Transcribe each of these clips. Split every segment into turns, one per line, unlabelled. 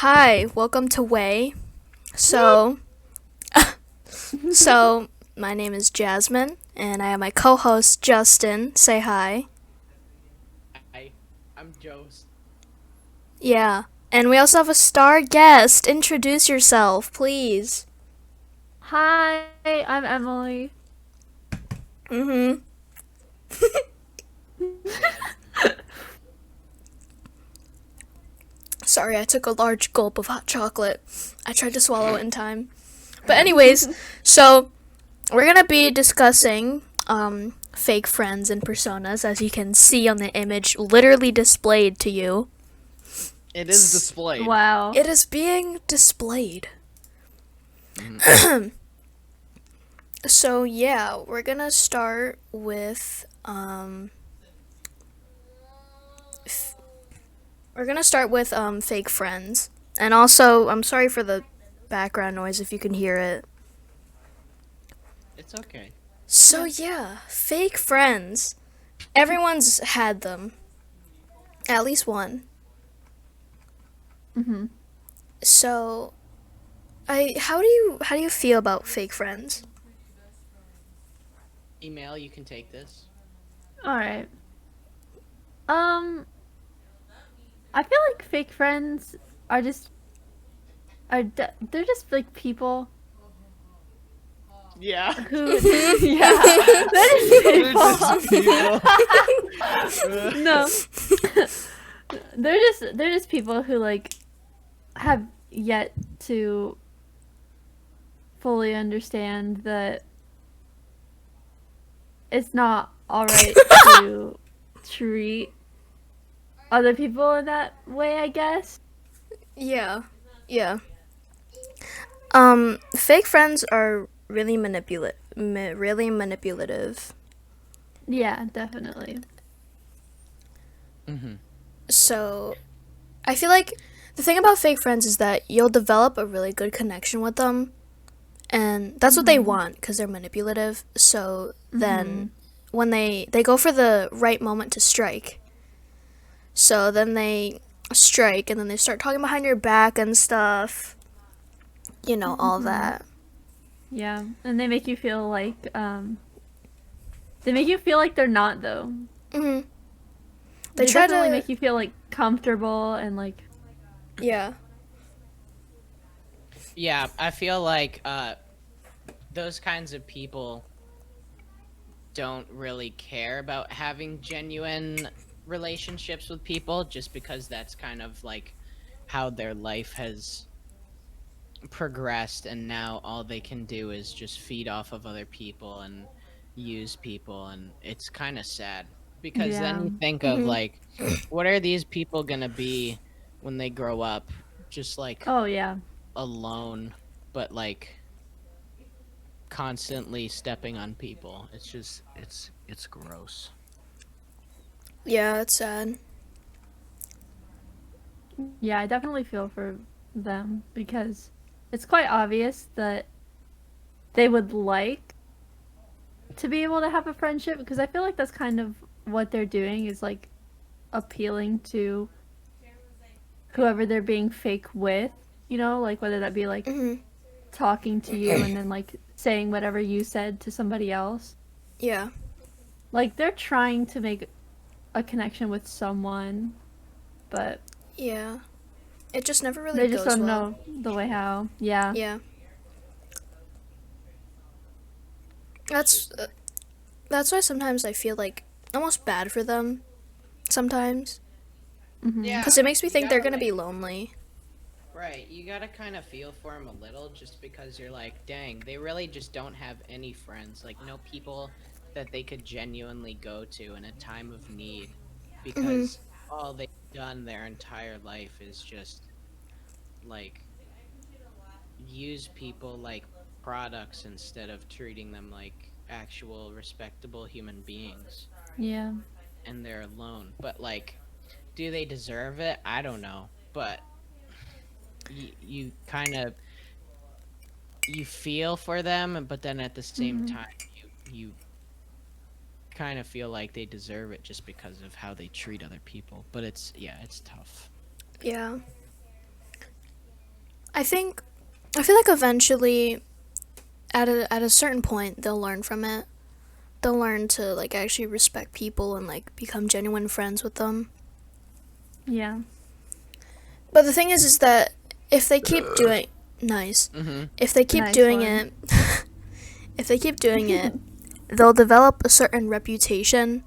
Hi, welcome to WAIH. So, so my name is Jasmine, and I have my co-host Justin. Say hi.
Hi, I'm Joe's.
Yeah, and we also have a star guest. Introduce yourself, please.
Hi, I'm Emily.
Mm-hmm. Sorry, I took a large gulp of hot chocolate. I tried to swallow it in time. But anyways, so we're gonna be discussing fake friends and personas, as you can see on the image literally displayed to you.
It is displayed.
Wow.
It is being displayed. So yeah, we're gonna start with fake friends, and also I'm sorry for the background noise if you can hear it.
It's okay.
So yeah, fake friends. Everyone's had them, at least one.
Mhm.
So how do you feel about fake friends?
Email, you can take this.
All right. Um, I feel like fake friends are just they're just like people
Yeah.
who yeah, they're
They're
just
just people.
people. No. They're just people who like have yet to fully understand that it's not all right to treat other people in that way, I guess.
Yeah, yeah. Fake friends are really manipulative.
Yeah, definitely.
hmm
So, I feel like the thing about fake friends is that you'll develop a really good connection with them, and that's what they
Mhm.
want because they're manipulative. So then,
Mhm.
when they go for the right moment to strike, so then they strike, and then they start talking behind your back and stuff. All
Mhm.
that.
Yeah, and they make you feel like they make you feel like they're not though.
hmm They
They
try
definitely
to,
make you feel like comfortable and like
yeah.
Yeah, I feel like those kinds of people don't really care about having genuine relationships with people just because that's kind of like how their life has progressed, and now all they can do is just feed off of other people and use people, and it's kind of sad because then
yeah.
you think of
hmm
like, what are these people going to be when they grow up? Just like
Oh yeah.
alone, but like constantly stepping on people. It's gross.
Yeah, it's sad.
Yeah, I definitely feel for them because it's quite obvious that they would like to be able to have a friendship because I feel like that's kind of what they're doing is like appealing to whoever they're being fake with, like whether that be like
hmm
talking to you and then like saying whatever you said to somebody else.
Yeah,
Like they're trying to make a connection with someone, but
yeah. It just never really
they just
goes
don't
well.
know the way how. Yeah.
Yeah,
It's
that's
just
that's why sometimes I feel like almost bad for them. Sometimes,
Mhm.
because
yeah,
it makes me
you
think they're
gotta
gonna be
like
lonely.
right, you gotta kind of feel for them a little just because you're like, dang, they really just don't have any friends, like no people that they could genuinely go to in a time of need
hmm
because all they've done their entire life is just like use people like products instead of treating them like actual respectable human beings,
Yeah.
and they're alone. But like, do they deserve it? I don't know. But you kind of you feel for them, but then at the same
Mhm.
time you kind of feel like they deserve it just because of how they treat other people. But it's, yeah, it's tough.
Yeah, I think I feel like eventually at a certain point they'll learn from it. They'll learn to like actually respect people and like become genuine friends with them.
Yeah.
But the thing is that if they keep doing nice,
Mm-hmm.
if they keep
Nice
doing
one.
it, if they keep doing it, they'll develop a certain reputation.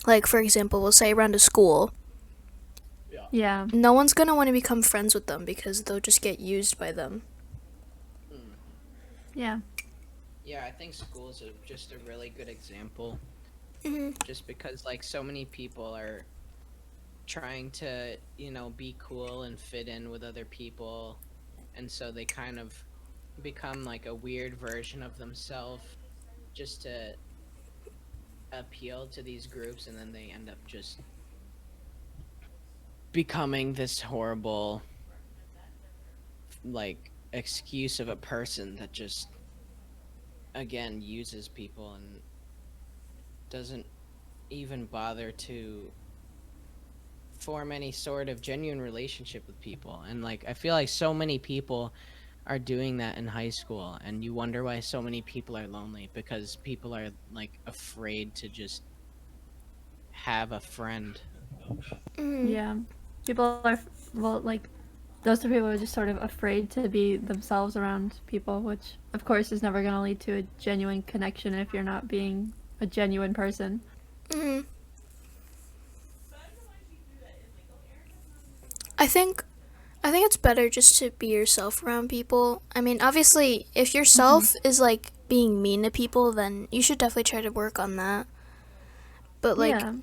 Like for example, we'll say around a school,
Yeah.
no one's gonna want to become friends with them because they'll just get used by them.
Yeah.
Yeah, I think schools are just a really good example.
Hmm.
Just because like so many people are trying to, be cool and fit in with other people, and so they kind of become like a weird version of themselves just to appeal to these groups, and then they end up just becoming this horrible like excuse of a person that just again uses people and doesn't even bother to form any sort of genuine relationship with people. And like I feel like so many people are doing that in high school, and you wonder why so many people are lonely, because people are like afraid to just have a friend.
Hmm.
Yeah. People are, well, like, those two people are just sort of afraid to be themselves around people, which, of course, is never going to lead to a genuine connection if you're not being a genuine person.
Hmm. I think I think it's better just to be yourself around people. I mean, obviously, if yourself is like being mean to people, then you should definitely try to work on that. But like,
Yeah.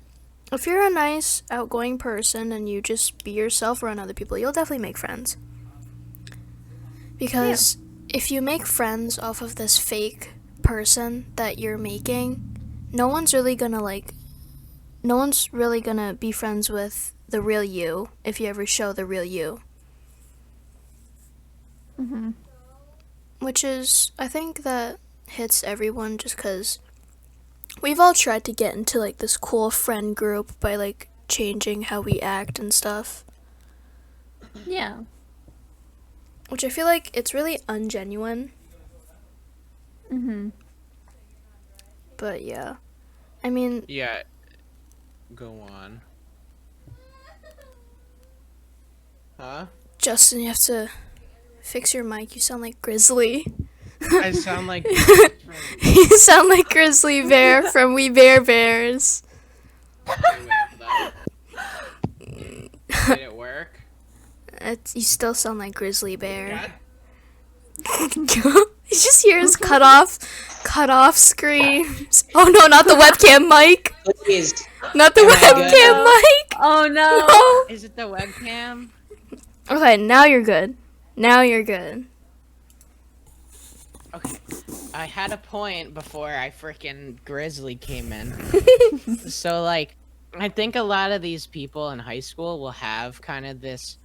if you're a nice, outgoing person and you just be yourself around other people, you'll definitely make friends. Because if you make friends off of this fake person that you're making, no one's really gonna like, no one's really gonna be friends with the real you if you ever show the real you.
Mm-hmm.
Which is, I think that hits everyone just because we've all tried to get into like this cool friend group by like changing how we act and stuff.
Yeah.
Which I feel like it's really ungenuine.
Mm-hmm.
But yeah. I mean,
Yeah, go on. Huh?
Justin, you have to fix your mic. You sound like Grizzly.
I sound like
You sound like Grizzly Bear from We Bear Bears.
Did it work?
You still sound like Grizzly Bear.
God.
You just hear his cut off screams. Oh no, not the webcam mic.
Please.
Not the
Am I good
webcam
now?
mic.
Oh, no.
No.
Is it the webcam?
Okay, now you're good. Now you're good.
Okay. I had a point before I freaking Grizzly came in. So, like, I think a lot of these people in high school will have kind of this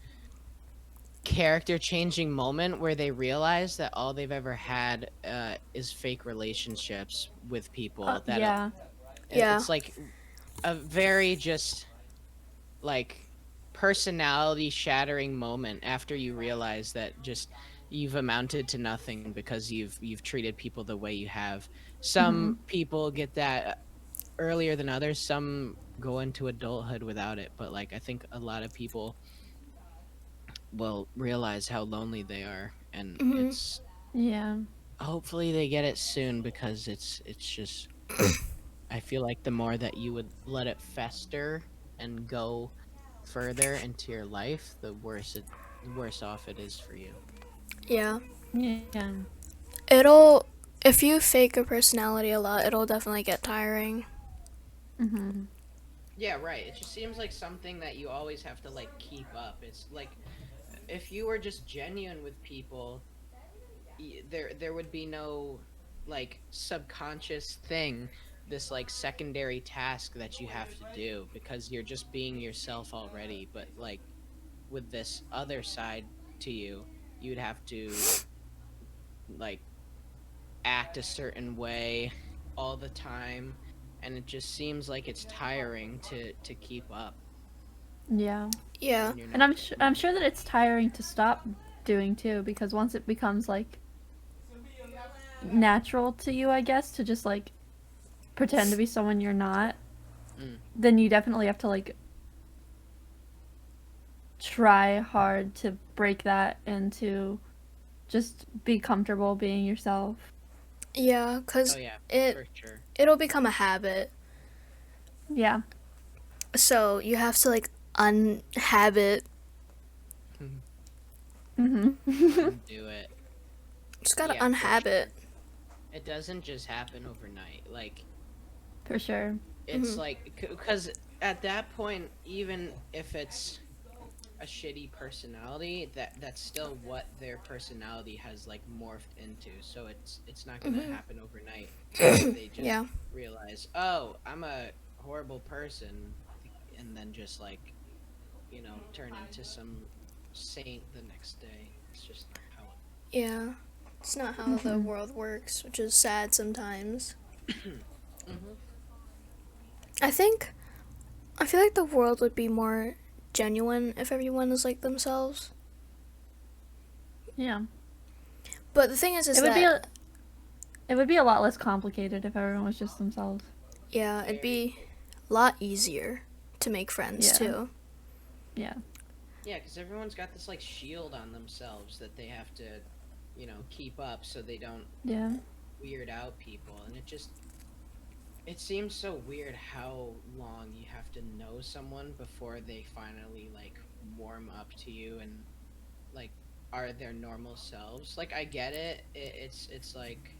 character changing moment where they realize that all they've ever had is fake relationships with people.
Yeah.
Yeah.
It's like a very just, like, personality shattering moment after you realize that just you've amounted to nothing because you've treated people the way you have. Some people get that earlier than others. Some go into adulthood without it, but like I think a lot of people will realize how lonely they are, and it's
Yeah.
hopefully they get it soon, because it's just I feel like the more that you would let it fester and go further into your life, the worse off it is for you.
Yeah.
Yeah.
If you fake a personality a lot, it'll definitely get tiring.
Mm-hmm.
Yeah, right. It just seems like something that you always have to like keep up. It's like if you were just genuine with people, there would be no like subconscious thing, this like secondary task that you have to do, because you're just being yourself already. But like with this other side to you, you'd have to like act a certain way all the time, and it just seems like it's tiring to keep up
Yeah.
Yeah.
when you're
And
not.
I'm sure that it's tiring to stop doing too, because once it becomes like natural to you, I guess, to just like pretend to be someone you're not, then you definitely have to like try hard to break that and to just be comfortable being yourself.
Yeah, because
Oh yeah,
it
for sure.
it'll become a habit.
Yeah.
So you have to like unhabit.
Do it.
Just gotta
Yeah, for
unhabit.
It doesn't just happen overnight. Like,
For sure.
it's like, because at that point, even if it's a shitty personality, that's still what their personality has like morphed into. So it's not gonna happen overnight. They just
Yeah.
realize, oh, I'm a horrible person, and then just like, turn into some saint the next day. It's just not how it.
Yeah. It's not how the world works, which is sad sometimes. I feel like the world would be more genuine if everyone is like themselves.
Yeah.
But the thing is
It would be a lot less complicated if everyone was just themselves.
yeah, it'd be a lot easier to make friends
Yeah.
too.
Yeah.
Yeah, because everyone's got this like shield on themselves that they have to, keep up so they don't
Yeah.
weird out people, and it seems so weird how long you have to know someone before they finally like warm up to you and like are their normal selves. Like, I get it. It's like,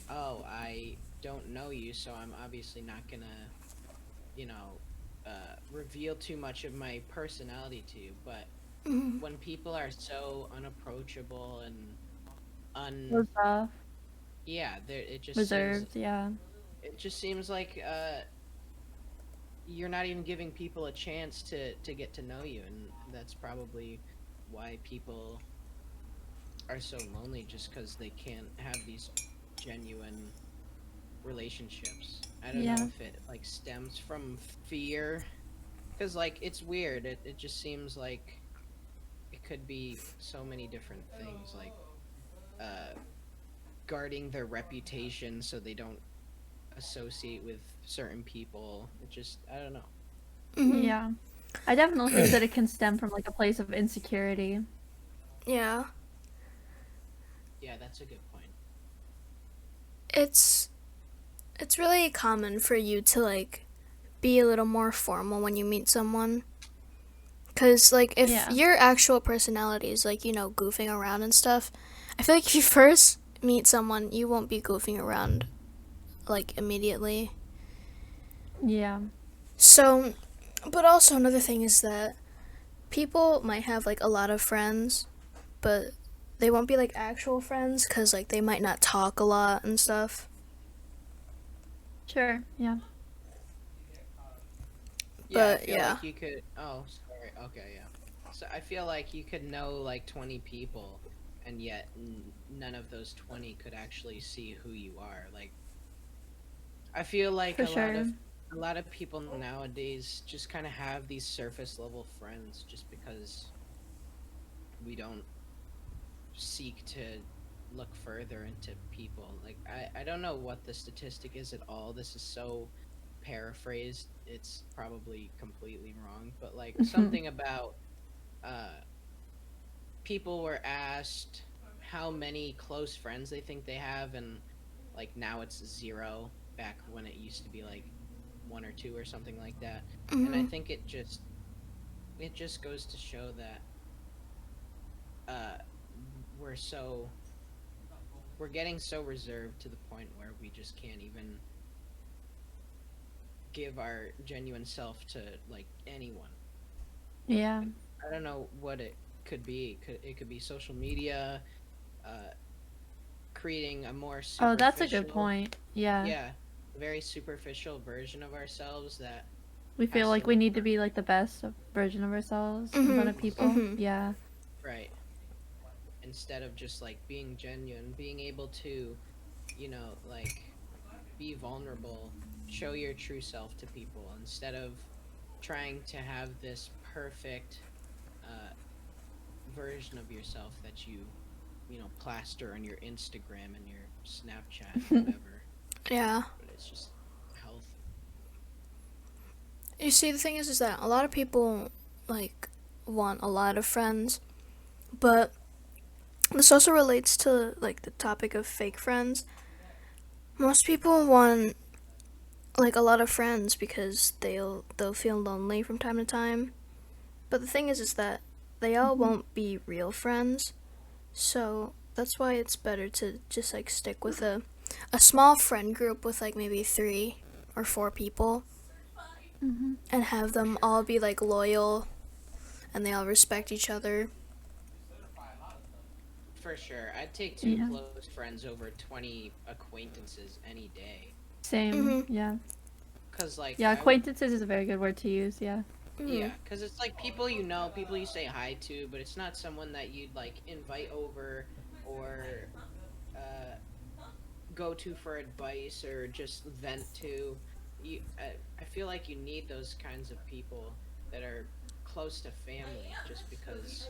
oh, I don't know you, so I'm obviously not gonna, reveal too much of my personality to you. But when people are so unapproachable and
Closed off,
yeah, it just seems
reserved, yeah.
it just seems like you're not even giving people a chance to get to know you, and that's probably why people are so lonely, just because they can't have these genuine relationships. I don't know
Yeah.
if it like stems from fear, because like it's weird. It just seems like it could be so many different things, like uh guarding their reputation so they don't associate with certain people. It just, I don't know.
Yeah. I definitely think that it can stem from like a place of insecurity.
Yeah.
Yeah, that's a good point.
It's really common for you to like be a little more formal when you meet someone. Cause like if
Yeah.
your actual personality is like, goofing around and stuff, I feel like if you first meet someone, you won't be goofing around like immediately.
Yeah.
So, but also another thing is that people might have like a lot of friends, but they won't be like actual friends because like they might not talk a lot and stuff.
Sure. Yeah.
Yeah, I
But
feel
yeah.
like you could. Oh, sorry. Okay, yeah. So I feel like you could know like 20 people, and yet none of those 20 could actually see who you are. Like, I feel like
For sure.
a lot of people nowadays just kind of have these surface level friends just because we don't seek to look further into people. Like, I don't know what the statistic is at all. This is so paraphrased. It's probably completely wrong, but like something about people were asked how many close friends they think they have, and like now it's 0 back when it used to be like 1 or 2 or something like that. And I think it just goes to show that we're so we're getting so reserved to the point where we just can't even give our genuine self to like anyone.
Yeah.
I don't know what it could be. It could be social media, uh, creating a more
Oh, that's a good
superficial,
point. Yeah.
yeah, a very superficial version of ourselves that
We feel
has to
like we
look
need to be like the best version of ourselves in front of people.
Mhm.
Yeah.
right, instead of just like being genuine, being able to, like be vulnerable, show your true self to people instead of trying to have this perfect uh, version of yourself that you plaster on your Instagram and your Snapchat and whatever.
Yeah.
But it's just healthy.
You see, the thing is that a lot of people like want a lot of friends, but this also relates to like the topic of fake friends. Most people want like a lot of friends because they'll feel lonely from time to time. But the thing is that they all won't be real friends. So that's why it's better to just like stick with a small friend group with like maybe 3 or 4 people
Mm-hmm.
and have them all be like loyal and they all respect each other.
For sure. I'd take 2
Yeah.
close friends over 20 acquaintances any day.
Same. Yeah.
Cause like
Yeah.
I would,
Acquaintances is a very good word to use. Yeah.
yeah, cause it's like people people you say hi to, but it's not someone that you'd like invite over or uh, go to for advice or just vent to. I feel like you need those kinds of people that are close to family, just because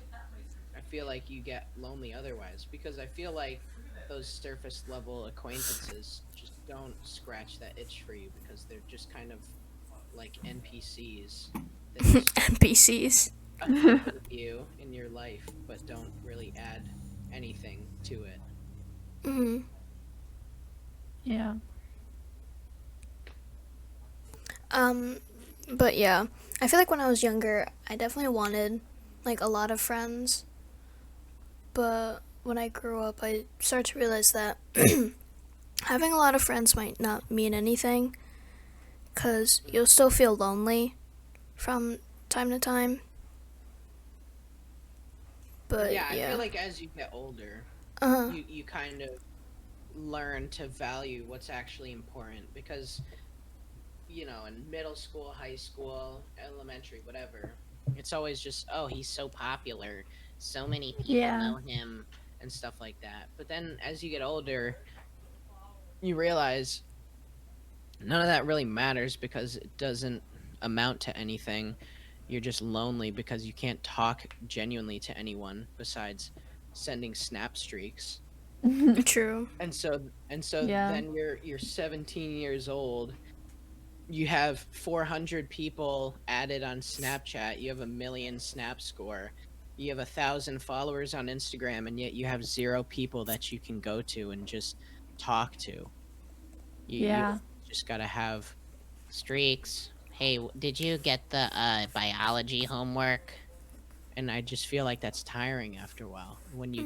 I feel like you get lonely otherwise. Because I feel like those surface level acquaintances just don't scratch that itch for you because they're just kind of like NPCs that just
NPCs.
accompany you in your life but don't really add anything to it.
hmm
Yeah.
Um, but yeah, I feel like when I was younger, I definitely wanted like a lot of friends. But when I grew up, I started to realize that having a lot of friends might not mean anything because you'll still feel lonely from time to time. But
Yeah, I
yeah.
feel like as you get older,
Uh-huh.
you kind of learn to value what's actually important because in middle school, high school, elementary, whatever, it's always just, oh, he's so popular, so many people
Yeah.
know him and stuff like that. But then as you get older, you realize none of that really matters because it doesn't amount to anything. You're just lonely because you can't talk genuinely to anyone besides sending snap streaks.
True.
And so
Yeah.
then you're 17 years old. You have 400 people added on Snapchat. You have a million snap score. You have 1,000 followers on Instagram, and yet you have 0 people that you can go to and just talk to. You
Yeah.
just gotta have streaks. Hey, did you get the biology homework? And I just feel like that's tiring after a while when you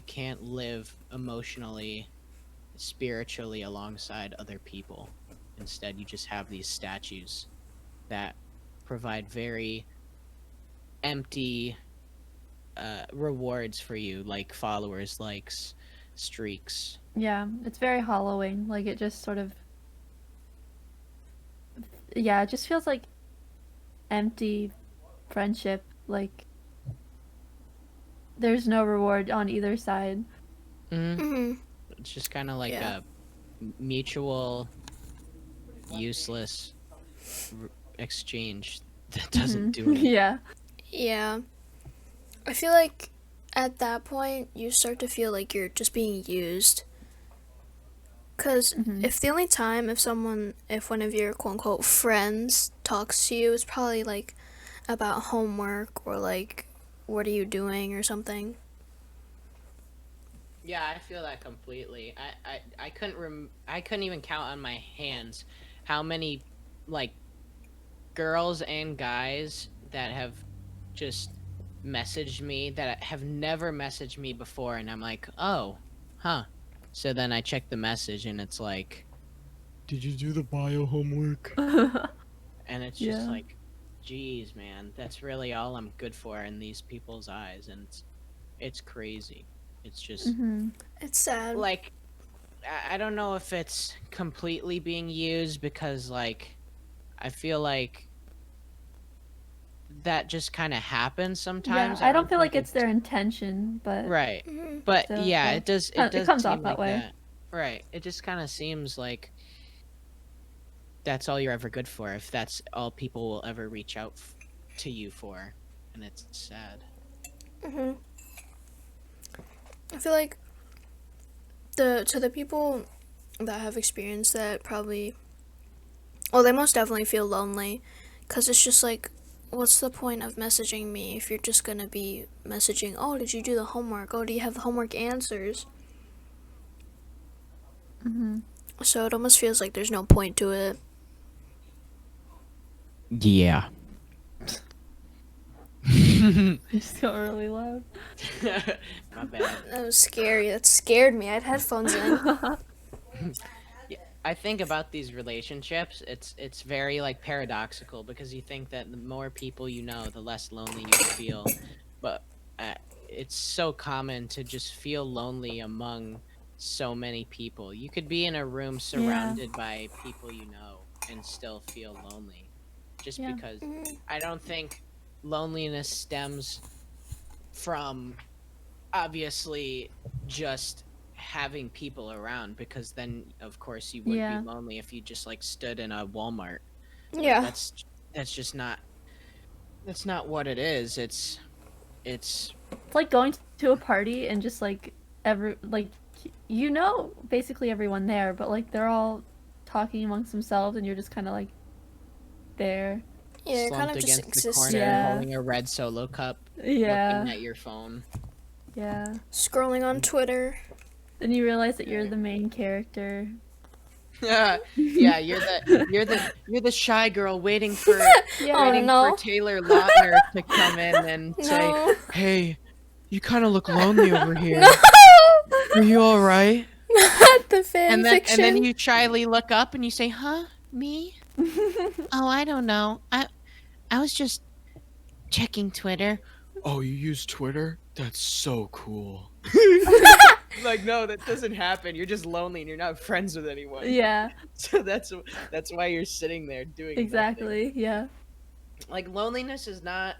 can't live emotionally, spiritually alongside other people. Instead, you just have these statues that provide very empty rewards for you, like followers, likes, streaks.
Yeah. It's very hollowing. Like it just sort of. Yeah. It just feels like empty friendship. Like there's no reward on either side.
Mm-hmm.
hmm
It's just kind of like
Yeah.
a mutual, useless exchange that doesn't do anything.
Yeah.
Yeah. I feel like at that point, you start to feel like you're just being used. Because
Hmm.
if the only time if one of your quote unquote friends talks to you is probably like about homework or like, what are you doing or something.
Yeah, I feel that completely. I couldn't even count on my hands how many like girls and guys that have just messaged me that have never messaged me before, and I'm like, oh, huh. So then I check the message and it's like, did you do the bio homework? And it's just
Yeah.
like, geez, man, that's really all I'm good for in these people's eyes, and it's crazy. It's just
Hmm.
It's sad.
like I don't know if it's completely being used because like I feel like that just kind of happens
Yeah.
sometimes. I
I don't
don't
feel like
think
it's their
it's
intention, but
right.
hmm
But
still,
yeah, it
it
does
comes off
seem
that
like
way.
that. Right. It just kind of seems like that's all you're ever good for if that's all people will ever reach out to you for, and it's sad.
I feel like to the people that have experienced that probably, well, they most definitely feel lonely, because it's just like, what's the point of messaging me if you're just gonna be messaging, oh, did you do the homework? Oh, do you have the homework answers? So it almost feels like there's no point to it.
Yeah.
You just got really loud.
My bad.
That was scary. That scared me. I had headphones in.
I think about these relationships, it's very like paradoxical, because you think that the more people you know, the less lonely you feel, but it's so common to just feel lonely among so many people. You could be in a room surrounded by people you know and still feel lonely, just
Yeah.
because I don't think loneliness stems from obviously just having people around, because then of course you would
Yeah.
be lonely if you just like stood in a Walmart.
Yeah.
That's just not, that's not what it is. It's
It's like going to a party and just like you know basically everyone there, but like they're all talking amongst themselves and you're just kind of like there.
Yeah, you're kind
slumped
of just
against the
existing.
corner
Yeah.
holding a red Solo cup,
Yeah.
looking at your phone.
Yeah.
Scrolling on Twitter.
Then you realize that you're the main character.
Yeah, you're the shy girl waiting for
Yeah.
waiting
no.
for Taylor Lautner to come in and say,
No.
"Hey, you kind of look lonely over here.
No!
Are you all right?"
Not the fan
And
fiction.
then you shyly look up and you say, "Huh? Me? Oh, I don't know. I was just checking Twitter." "Oh, you use Twitter? That's so cool." Like, no, that doesn't happen. You're just lonely and you're not friends with anyone.
Yeah.
So that's why you're sitting there doing nothing.
Exactly. Yeah.
Like, loneliness is not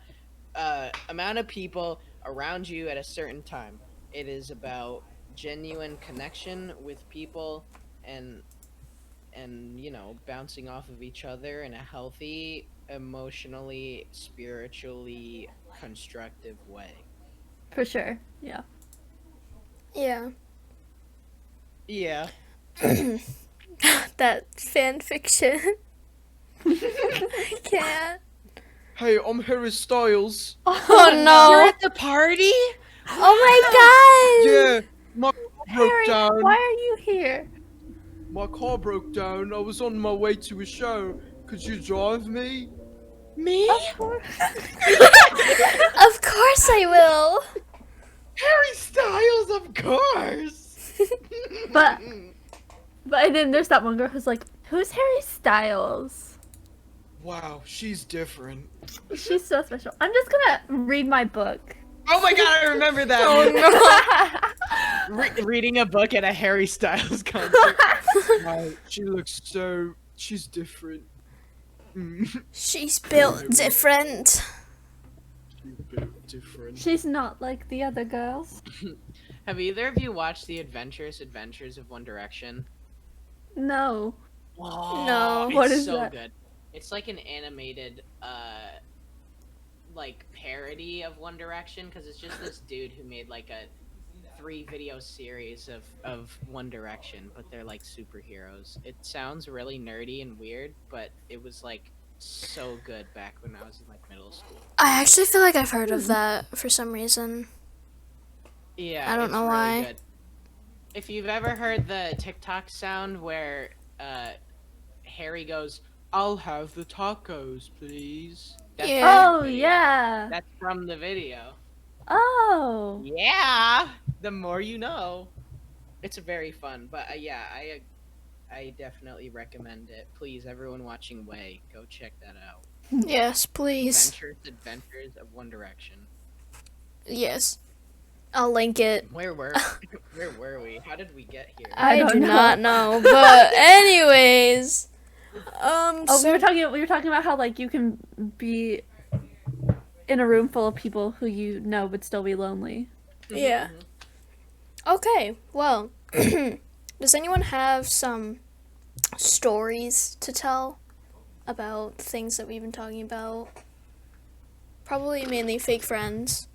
amount of people around you at a certain time. It is about genuine connection with people, and you know, bouncing off of each other in a healthy, emotionally, spiritually constructive way.
For sure. Yeah.
Yeah.
Yeah.
That fan fiction. I can't.
Hey, I'm Harry Styles.
Oh
You're
no.
at the party?
Oh my god.
Yeah, my car broke
Harry,
down.
why are you here?
My car broke down. I was on my way to a show. Could you drive me? Me?
Of course.
Of course I will.
Harry Styles, of course.
But and then there's that one girl who's like, who's Harry Styles?
Wow, she's different.
She's so special. I'm just gonna read my book.
Oh my god, I remember that.
Oh no.
Reading a book at a Harry Styles concert. Wow, she's different.
She's built different.
She's built different.
She's not like the other girls.
Have either of you watched The Adventures of One Direction?
No.
Whoa,
No.
it's
What is
so
that?
good. It's like an animated, like parody of One Direction, because it's just this dude who made like a 3-video series of One Direction, but they're like superheroes. It sounds really nerdy and weird, but it was like so good back when I was in like middle school.
I actually feel like I've heard of that for some reason.
Yeah,
I don't
it's
know
really
why.
good. If you've ever heard the TikTok sound where Harry goes, "I'll have the tacos, please." That's
Yeah.
from the
Oh
video.
yeah.
That's from the video.
Oh.
Yeah, the more you know. It's very fun, but yeah, I definitely recommend it. Please, everyone watching Way, go check that out.
Yes, please.
Adventures of One Direction.
Yes. I'll link it.
Where were we? How did we get here?
I
I
don't
do
know.
not know. But anyways.
Oh,
So
we were talking about how like you can be in a room full of people who you know would still be lonely.
yeah. Okay, well, does anyone have some stories to tell about things that we've been talking about? Probably mainly fake friends.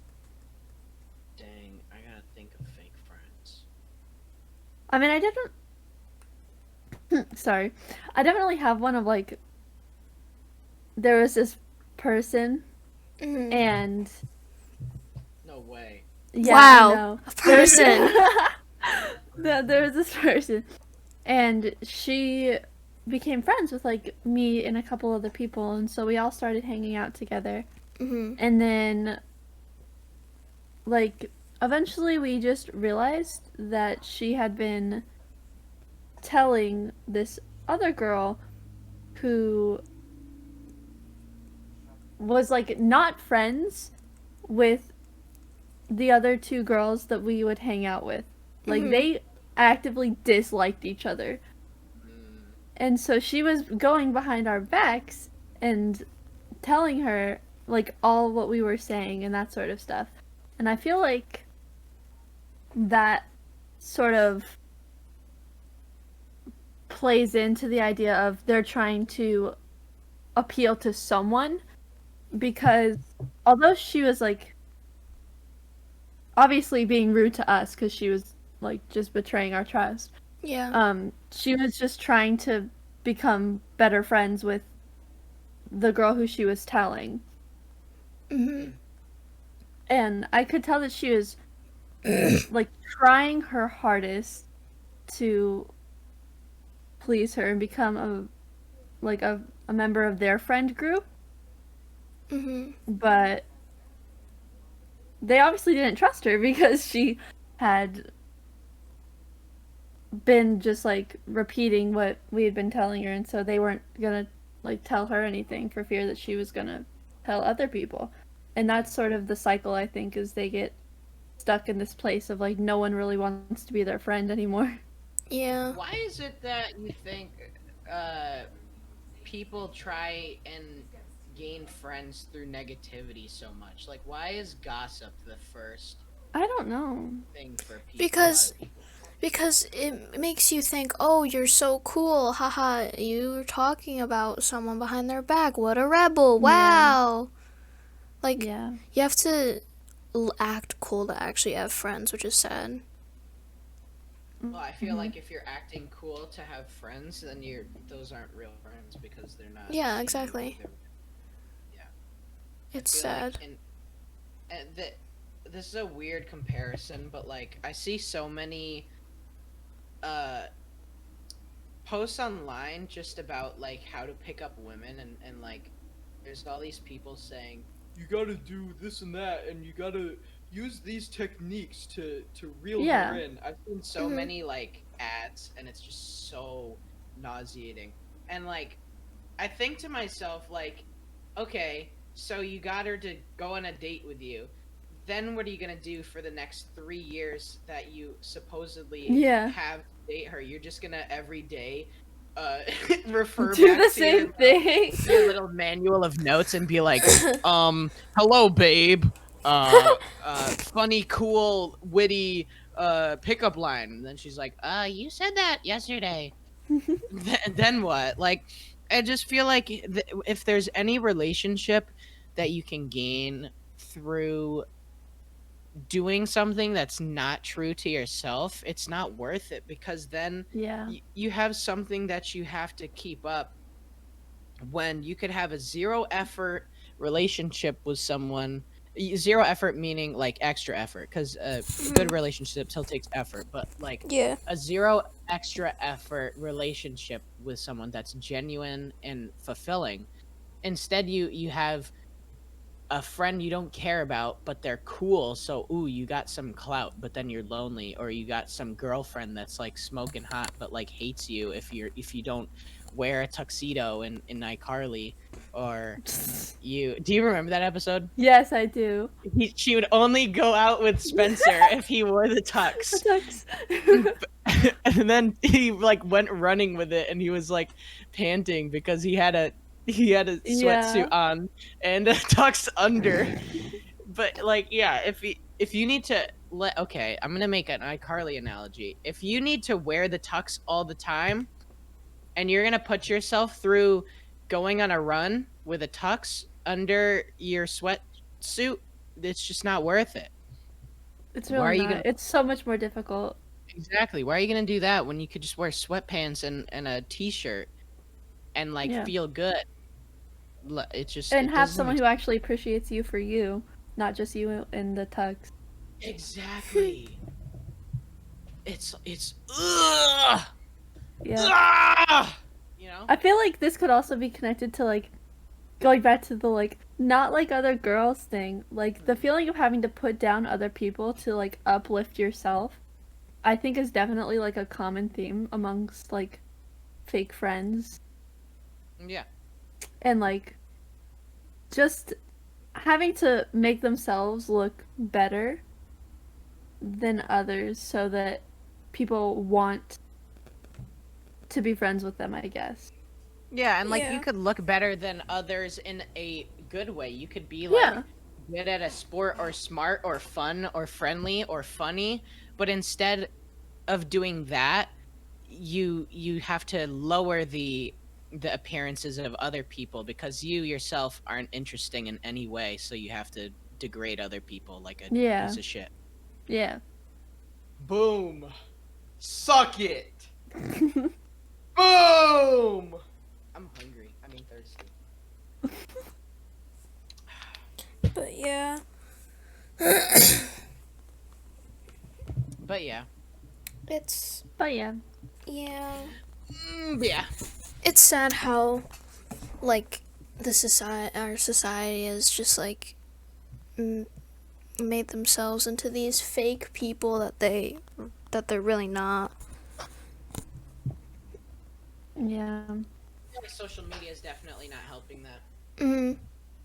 I mean, I didn't. Sorry, I didn't really have one of like. There was this person,
Mhm.
and
No way.
yeah, I
Wow,
know.
a person.
There was this person, and she became friends with like me and a couple other people, and so we all started hanging out together.
Mhm.
And then, like, eventually we just realized that she had been telling this other girl who was like not friends with the other two girls that we would hang out with. Like,
Mhm.
they actively disliked each other.
Mm.
And so she was going behind our backs and telling her like all what we were saying and that sort of stuff. And I feel like that sort of plays into the idea of they're trying to appeal to someone, because although she was like obviously being rude to us because she was like just betraying our trust,
Yeah.
she was just trying to become better friends with the girl who she was telling.
Mhm.
And I could tell that she was like trying her hardest to please her and become a member of their friend group,
Mhm.
but they obviously didn't trust her because she had been just like repeating what we had been telling her, and so they weren't gonna like tell her anything for fear that she was gonna tell other people. And that's sort of the cycle, I think, is they get stuck in this place of like no one really wants to be their friend anymore.
Yeah.
Why is it that you think uh, people try and gain friends through negativity so much? Like, why is gossip the first
I don't know.
thing for people? A lot
Because
of people.
because it makes you think, "Oh, you're so cool. Haha, you were talking about someone behind their back. What a rebel.
Yeah.
Wow." Like
Yeah.
you have to act cool to actually have friends, which is sad.
Well, I feel
Mhm.
like if you're acting cool to have friends, then those aren't real friends because they're not
Yeah,
seeing you for
exactly.
their. Yeah, I
It's
feel like
sad.
and that this is a weird comparison, but like I see so many uh posts online just about like how to pick up women, and like there's all these people saying you gotta do this and that, and you gotta use these techniques to reel her
Yeah.
in. I've seen so
Mhm.
many like ads, and it's just so nauseating. And like I think to myself, like, okay, so you got her to go on a date with you. Then what are you gonna do for the next 3 years that you supposedly
Yeah.
have to date her? You're just gonna every day uh refer
Do
back
the
to your
same thing.
little manual of notes and be like, hello babe, funny, cool, witty pickup line. And then she's like, you said that yesterday. Then what? Like, I just feel like if there's any relationship that you can gain through doing something that's not true to yourself, it's not worth it, because then
Yeah.
you have something that you have to keep up when you could have a zero effort relationship with someone. Zero effort meaning like extra effort, because good
Mhm.
relationship still takes effort, but like
Yeah.
a zero extra effort relationship with someone that's genuine and fulfilling. Instead, you have a friend you don't care about, but they're cool. So, ooh, you got some clout, but then you're lonely, or you got some girlfriend that's like smoking hot, but like hates you if you don't wear a tuxedo in iCarly, or you. Do you remember that episode?
Yes, I do.
She would only go out with Spencer if he wore the tux.
Attacks.
And then he like went running with it, and he was like panting because he had a sweatsuit
Yeah.
on and a tux under. But like, yeah, if you need to let okay, I'm gonna make an iCarly analogy. If you need to wear the tux all the time, and you're gonna put yourself through going on a run with a tux under your sweatsuit, it's just not worth it.
It's
Why
really
are you
not.
gonna
It's so much more difficult.
Exactly. Why are you gonna do that when you could just wear sweatpants and a t-shirt and like
Yeah.
feel good? It's just
And
it
have
doesn't
someone
make
who actually appreciates you for you, not just you in the tux.
exactly. It's ugh,
Yeah.
ugh, you know?
I feel like this could also be connected to like going back to the like not like other girls thing, like the feeling of having to put down other people to like uplift yourself. I think is definitely like a common theme amongst like fake friends
Yeah.
and like just having to make themselves look better than others so that people want to be friends with them, I guess.
Yeah, and like you
Yeah.
could look better than others in a good way. You could be
Yeah.
like good at a sport or smart or fun or friendly or funny, but instead of doing that, you have to lower the appearances of other people because you yourself aren't interesting in any way, so you have to degrade other people like a
Yeah.
piece of shit.
Yeah.
Boom. Suck it. Boom.
I'm hungry. I mean thirsty.
But yeah.
But yeah.
It's
But yeah.
yeah.
Yeah.
It's sad how like our society is just like made themselves into these fake people that they're really not.
Yeah.
Social media is definitely not helping that.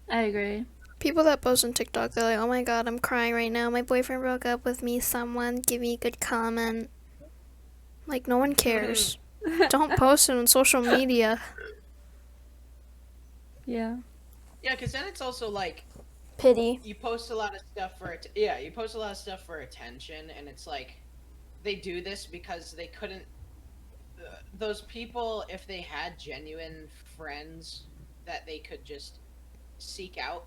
I agree.
People that post on TikTok, they're like, "Oh my god, I'm crying right now. My boyfriend broke up with me. Someone give me a good comment." Like, no one cares. Don't post it on social media.
Yeah.
Yeah, because then it's also like
Pity.
you post a lot of stuff for you post a lot of stuff for attention, and it's like they do this because they couldn't. Those people, if they had genuine friends that they could just seek out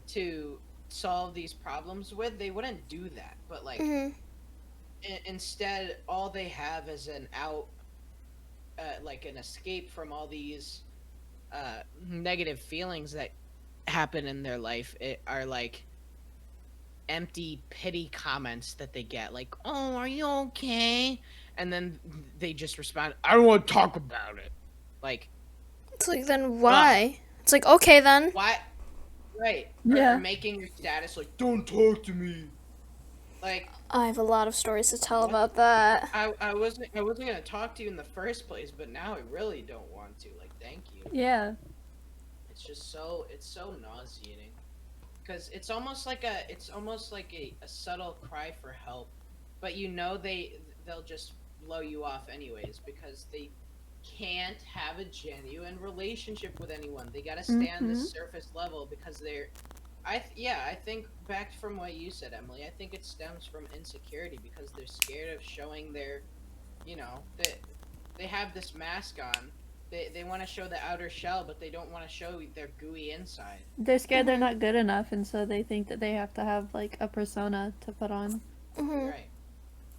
to solve these problems with, they wouldn't do that. But like instead, all they have is an out, like an escape from all these negative feelings that happen in their life. It are like empty pity comments that they get, like, "Oh, are you okay?" And then they just respond, "I don't want to talk about it." Like,
It's like, then why? It's like, okay then.
why? Right.
Yeah.
Or making your status like,
Don't talk to me.
like
I have a lot of stories to tell about that.
I wasn't gonna talk to you in the first place, but now I really don't want to. Like, thank you.
Yeah.
It's so nauseating. Because it's almost like a subtle cry for help, but you know they'll just blow you off anyways because they can't have a genuine relationship with anyone. They gotta stay on this surface level because they're I think back from what you said, Emily, I think it stems from insecurity because they're scared of showing their, they have this mask on. They want to show the outer shell, but they don't want to show their gooey inside.
They're scared they're not good enough, and so they think that they have to have like a persona to put on.
Right.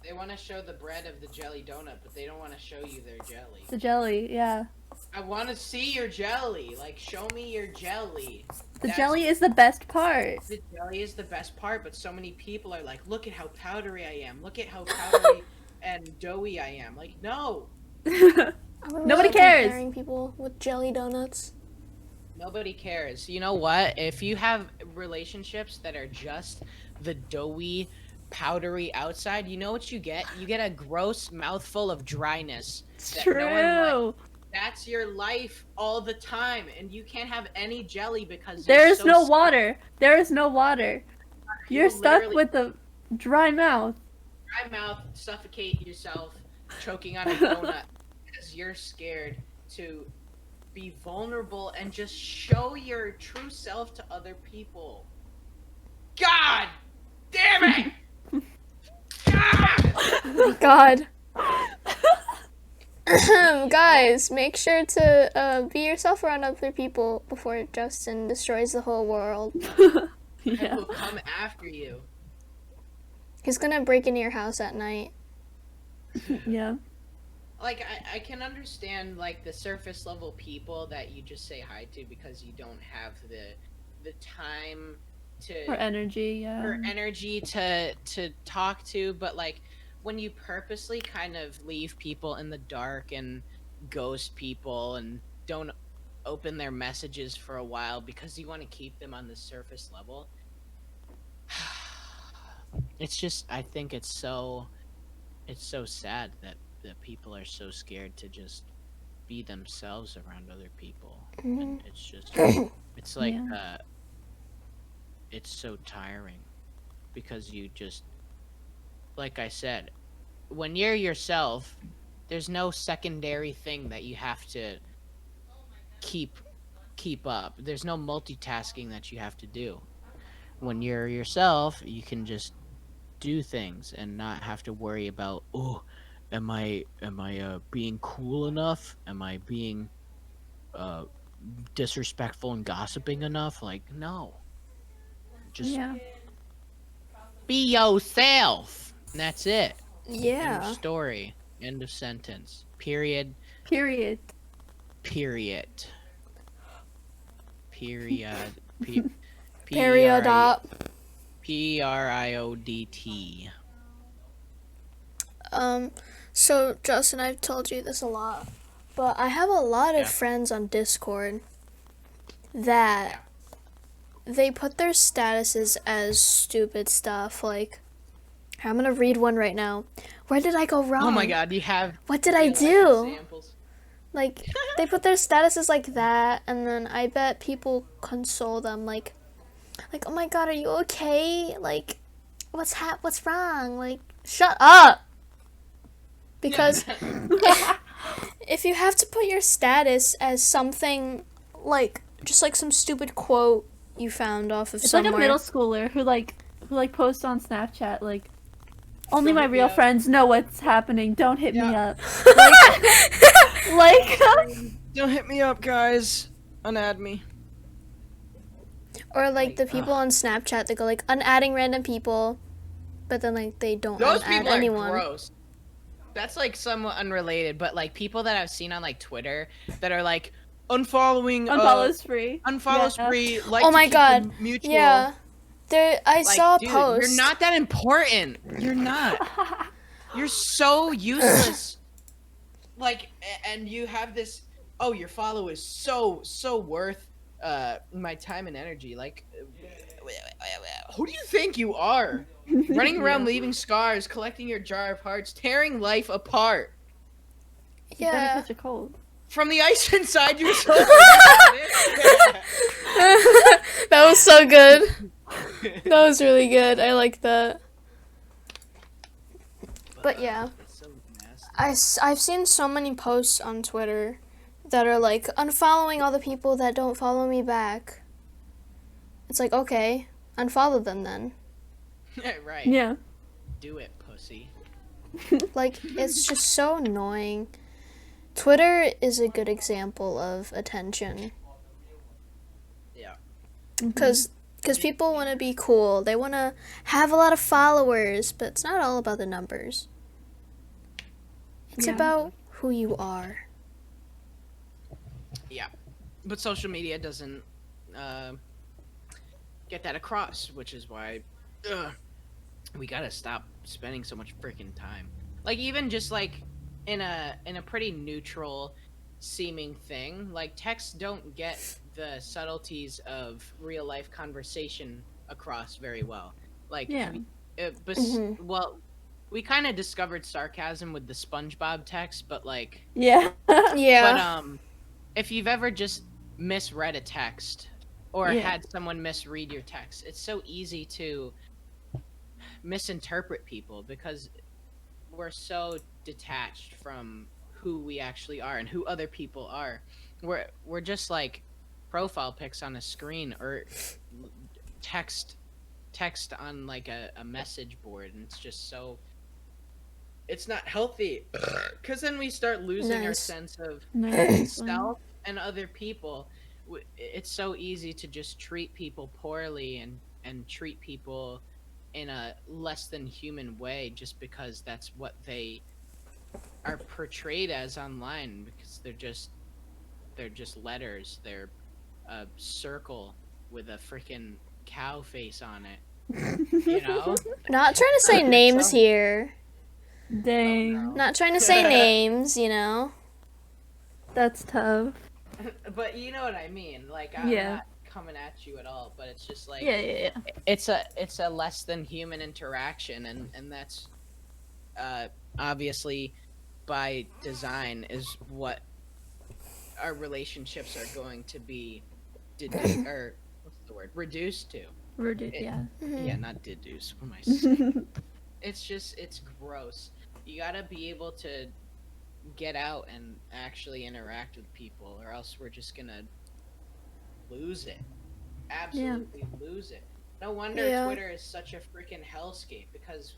They want to show the bread of the jelly donut, but they don't want to show you their jelly.
The jelly, yeah.
I want to see your jelly. Like, show me your jelly.
The jelly is the best part.
The jelly is the best part, but so many people are like, look at how powdery I am. Look at how powdery and doughy I am. Like, no.
Nobody cares.
Comparing people with jelly donuts.
Nobody cares. You know what? If you have relationships that are just the doughy, powdery outside, you know what you get? You get a gross mouthful of dryness.
It's
that
true.
no one likes. That's your life all the time, and you can't have any jelly because
There
you're
is
so
no
sick.
water. There is no water. You're stuck
literally-
with a dry mouth.
Dry mouth, suffocate yourself, choking on a donut because you're scared to be vulnerable and just show your true self to other people. God damn it! God!
God. Guys, make sure to be yourself around other people before Justin destroys the whole world.
I
Yeah.
will come after you.
He's gonna break into your house at night.
Yeah.
Like I can understand like the surface level people that you just say hi to because you don't have the time
Or
to
energy, yeah.
or energy to talk to, but like when you purposely kind of leave people in the dark and ghost people and don't open their messages for a while because you want to keep them on the surface level, it's just I think it's so sad that people are so scared to just be themselves around other people, and it's just it's like
Yeah.
it's so tiring because you just, like I said, when you're yourself, there's no secondary thing that you have to keep keep up. There's no multitasking that you have to do. When you're yourself, you can just do things and not have to worry about, oh, am I being cool enough? Am I being uh disrespectful and gossiping enough? Like, no. Just
Yeah.
be yourself. And that's it. End of
Yeah.
story. End of sentence. Period.
Period.
Period. Period. P P R
Period
I
up.
Priod't.
Um, so Justin, I've told you this a lot, but I have a lot of
Yeah.
friends on Discord that they put their statuses as stupid stuff. Like, I'm gonna read one right now. Where did I go wrong?
Oh my god, you have
What did I
real life
do?
examples.
Like, they put their statuses like that, and then I bet people console them like, oh my god, are you okay? Like, what's wrong? Like, shut up. Because if you have to put your status as something like just like some stupid quote you found off of
It's
somewhere.
like a middle schooler who posts on Snapchat like, only
Don't
my
hit me
real
up.
friends know what's happening. Don't hit me
Yeah.
up. Like
Don't hit me up, guys. Unadd me.
Or like the people on Snapchat that go like unadding random people, but then like they don't
Those
unadd
people
anyone.
are gross. That's like somewhat unrelated, but like people that I've seen on like Twitter that are like unfollowing
unfollows free.
unfollows
Yeah.
free, like
Oh
to
my
keep
god.
them mutual.
Yeah. There I
Like,
saw a
dude,
post.
you're not that important. You're not. You're so useless. Like, and you have this. Oh, your follow is so worth my time and energy. Like, who do you think you are? Running around,
Yeah.
leaving scars, collecting your jar of hearts, tearing life apart.
You're gonna
Yeah.
catch a cold.
From the ice inside your soul.
That was so good. That was really good. I like that. But yeah.
It's so nasty.
I've seen so many posts on Twitter that are like unfollowing all the people that don't follow me back. It's like, okay, unfollow them then.
Right.
Yeah.
Do it, pussy.
Like, it's just so annoying. Twitter is a good example of attention.
Yeah.
Because people want to be cool. They want to have a lot of followers, but it's not all about the numbers. It's
Yeah.
about who you are.
Yeah. But social media doesn't get that across, which is why we gotta stop spending so much freaking time. Like, even just like in a pretty neutral seeming thing, like texts don't get the subtleties of real life conversation across very well. Like,
Yeah.
well, we kind of discovered sarcasm with the SpongeBob text, but like,
Yeah.
Yeah.
but if you've ever just misread a text or
Yeah.
had someone misread your text, it's so easy to misinterpret people because we're so detached from who we actually are and who other people are. We're just like profile pics on a screen or text on like a message board, and it's just so, it's not healthy because then we start losing our
Nice.
sense of
Nice.
self and other people. It's so easy to just treat people poorly and treat people in a less than human way just because that's what they are portrayed as online because they're just letters. They're a circle with a freaking cow face on it. You know?
Not trying to say names
all-
here.
Dang,
Not trying to say names, you know.
that's tough.
But you know what I mean. Like I'm
Yeah.
not coming at you at all, but it's just like
Yeah.
it's a less than human interaction, and that's obviously by design is what our relationships are going to be or what's the word, reduced to.
Yeah.
Yeah, not deduce. What am I saying? It's gross. You gotta be able to get out and actually interact with people, or else we're just gonna lose it. Absolutely lose it. No wonder
Yeah.
Twitter is such a freaking hellscape, because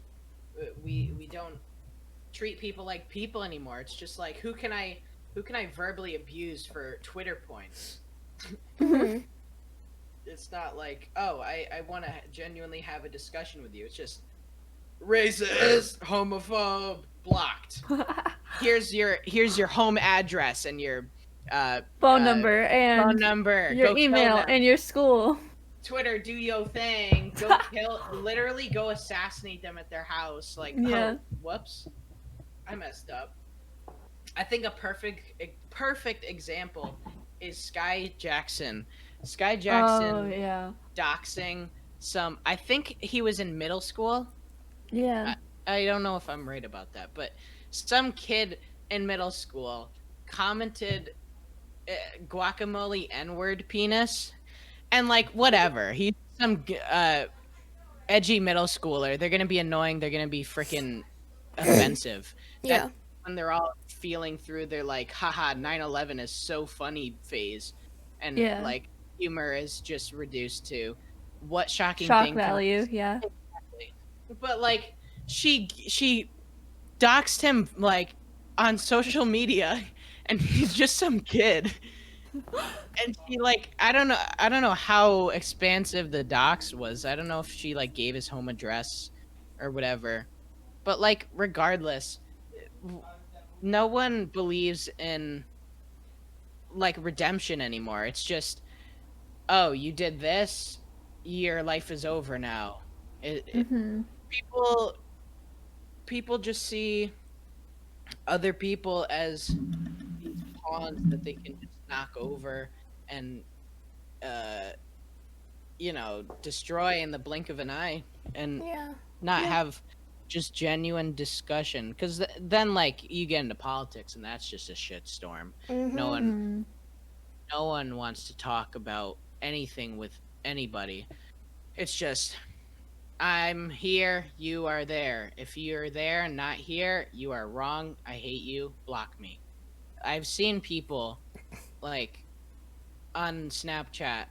we don't treat people like people anymore. It's just like, who can I verbally abuse for Twitter points? It's not like, oh, I want to genuinely have a discussion with you. It's just racist, homophobe, blocked. Here's your home address and your
Phone number and
phone number.
your
Go kill
email
them.
and your school.
Twitter, do your thing. Go literally go assassinate them at their house. Like,
Yeah.
oh, whoops, I messed up. I think a perfect example is Sky Jackson. Sky Jackson
Oh yeah.
doxing some. I think he was in middle school.
Yeah.
I don't know if I'm right about that, but some kid in middle school commented guacamole N-word penis, and like, whatever. He's some edgy middle schooler. They're gonna be annoying. They're gonna be freaking offensive.
Yeah.
When they're all feeling through their like, haha, 9/11 is so funny phase, and
Yeah.
like humor is just reduced to what shocking
Shock
thing.
value. Yeah.
But like, she doxed him like on social media, and he's just some kid. And she like, I don't know how expansive the dox was. I don't know if she like gave his home address or whatever. But like, regardless, no one believes in like redemption anymore. It's just, oh, you did this, your life is over now.
Mm-hmm.
People just see other people as these pawns that they can just knock over and destroy in the blink of an eye, and
Yeah.
not have just genuine discussion, because then like you get into politics and that's just a shitstorm. No one wants to talk about anything with anybody. It's just, I'm here, you are there. If you're there and not here, you are wrong. I hate you. Block me. I've seen people like on Snapchat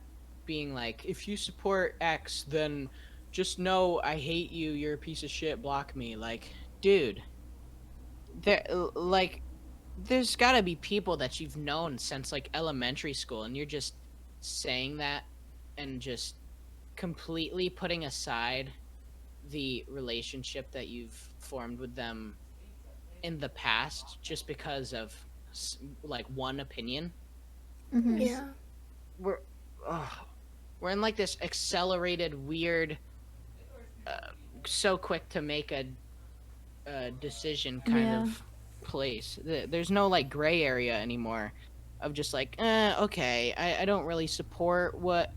being like, if you support X, then just know I hate you. You're a piece of shit. Block me. Like, dude, there's got to be people that you've known since like elementary school, and you're just saying that and just completely putting aside the relationship that you've formed with them in the past just because of like one opinion.
Mm-hmm.
Yeah.
We're in like this accelerated weird so quick to make a decision kind of place. There's no like gray area anymore of just like, okay, I don't really support what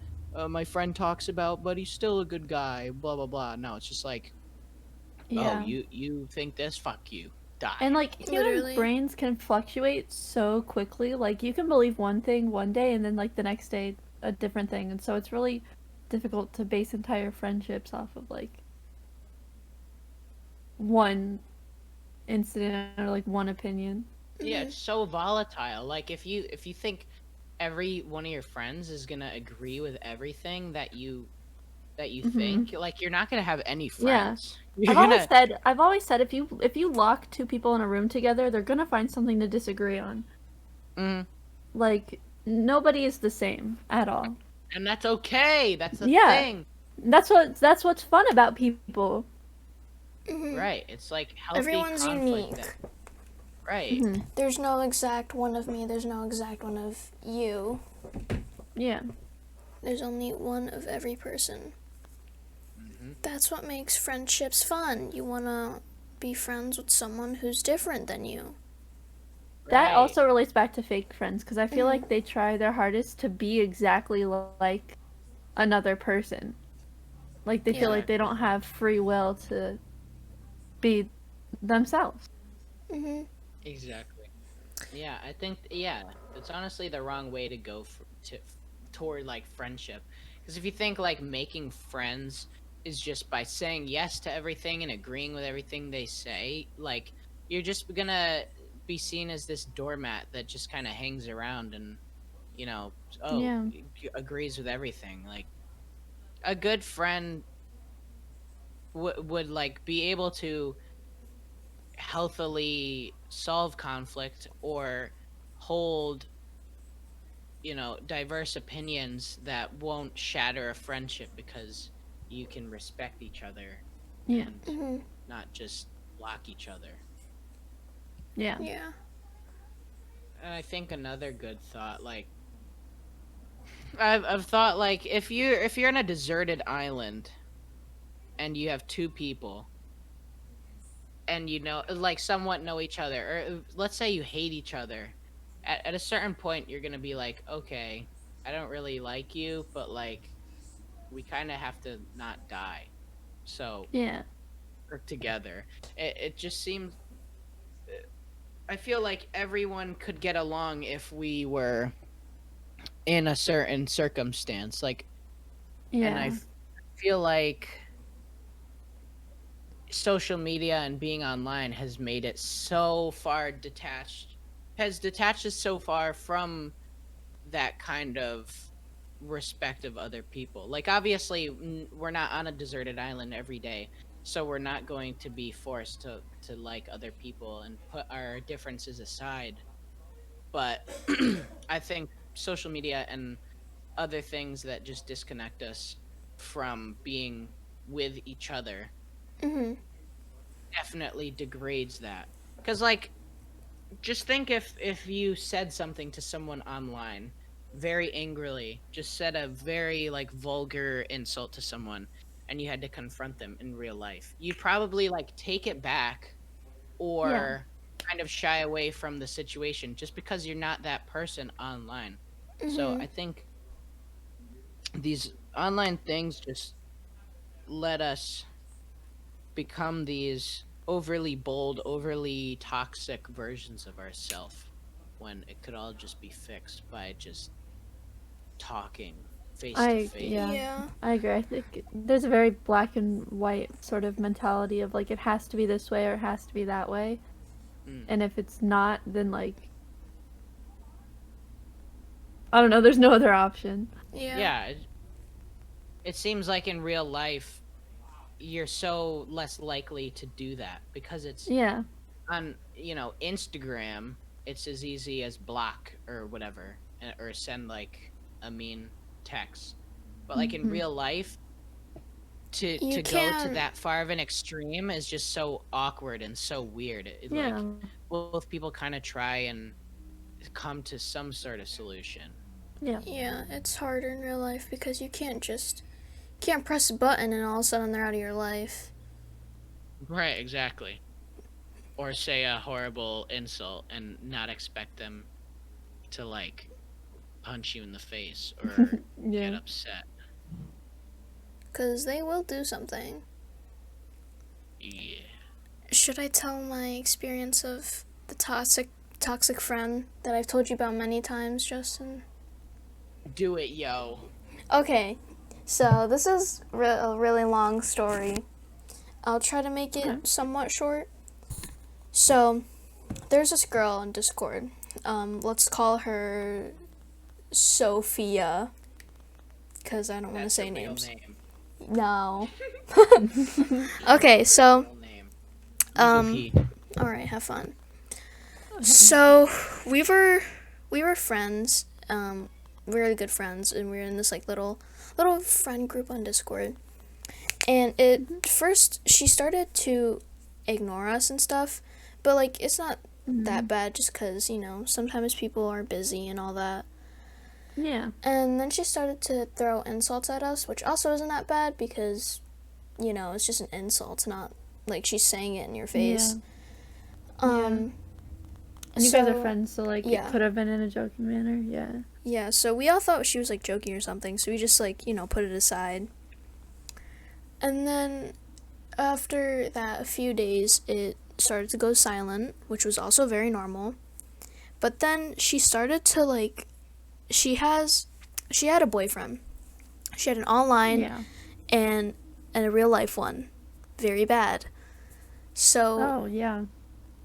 my friend talks about, but he's still a good guy, blah blah blah. No, it's just like,
Yeah.
oh, you think this, fuck you, die.
And like, human
Literally.
brains can fluctuate so quickly. Like, you can believe one thing one day and then like the next day a different thing, and so it's really difficult to base entire friendships off of like one incident or like one opinion.
Yeah, it's so volatile. Like, if you think every one of your friends is gonna agree with everything that you think, like, you're not gonna have any friends. You're
I've always said if you lock two people in a room together, they're gonna find something to disagree on.
Mhm.
Like, nobody is the same at all.
And that's okay. That's the
Yeah.
thing.
That's what's fun about people.
Right. It's like healthy
Everyone's
conflict
unique.
that- Right.
There's no exact one of me, there's no exact one of you.
Yeah.
There's only one of every person. That's what makes friendships fun. You want to be friends with someone who's different than you.
That
Right.
also relates back to fake friends because I feel like they try their hardest to be exactly like another person. Like they feel like they don't have free will to be themselves.
Mm-hmm.
Exactly. Yeah, I think it's honestly the wrong way to go toward like friendship. Because if you think like making friends is just by saying yes to everything and agreeing with everything they say, like you're just gonna be seen as this doormat that just kind of hangs around and you know,
Yeah.
agrees with everything. Like a good friend would like be able to healthily solve conflict or hold diverse opinions that won't shatter a friendship because you can respect each other
Yeah.
and not just block each other.
Yeah.
Yeah.
And I think another good thought, like I've thought, like if you're on a deserted island and you have two people and like somewhat know each other, or let's say you hate each other, at a certain point you're gonna be like, okay, I don't really like you, but like we kind of have to not die, so
Yeah.
work together. It just seems, I feel like everyone could get along if we were in a certain circumstance, like, and
Yeah.
feel like social media and being online has made it so far detached us so far from that kind of respect of other people. Like obviously we're not on a deserted island every day, so we're not going to be forced to like other people and put our differences aside. But I think social media and other things that just disconnect us from being with each other
Mm-hmm.
definitely degrades that. Cuz like just think if you said something to someone online very angrily, just said a very like vulgar insult to someone, and you had to confront them in real life, you probably like take it back
Yeah.
or kind of shy away from the situation just because you're not that person online. So
Mm-hmm.
I think these online things just let us become these overly bold, overly toxic versions of ourselves when it could all just be fixed by just talking face to face.
Yeah,
Yeah.
I agree. I think there's a very black and white sort of mentality of like it has to be this way or it has to be that way.
Mm.
And if it's not, then like I don't know, there's no other option.
Yeah.
Yeah, it seems like in real life you're so less likely to do that because it's
Yeah.
on Instagram. It's as easy as block or whatever, or send like a mean text. But like in real life,
You
to go to
can't.
that far of an extreme is just so awkward and so weird. Like
Yeah.
both people kind of try and come to some sort of solution.
Yeah.
Yeah, it's harder in real life because you can't press a button and all of a sudden they're out of your life.
Right, exactly. Or say a horrible insult and not expect them to like punch you in the face or get
Yeah.
upset.
Because they will do something.
Yeah.
Should I tell my experience of the toxic friend that I've told you about many times, Justin?
Do it, yo.
Okay, so this is a really long story. I'll try to make it somewhat short. So, there's this girl on Discord. Let's call her Sophia, because I don't want to say names.
Name.
No. Okay, so,
Real name.
all right, have fun. So, we were friends, really good friends, and we were in this like little friend group on Discord. And first she started to ignore us and stuff, but like it's not that bad just because, sometimes people are busy and all that.
Yeah.
And then she started to throw insults at us, which also isn't that bad because, it's just an insult, not like she's saying it in your face.
And you guys are friends, so like it could have been in a joking manner. Yeah.
Yeah, so we all thought she was like joking or something, so we just like, put it aside. And then after that, a few days, it started to go silent, which was also very normal. But then she started to like, she had a boyfriend. She had an online and a real life one. Very bad. So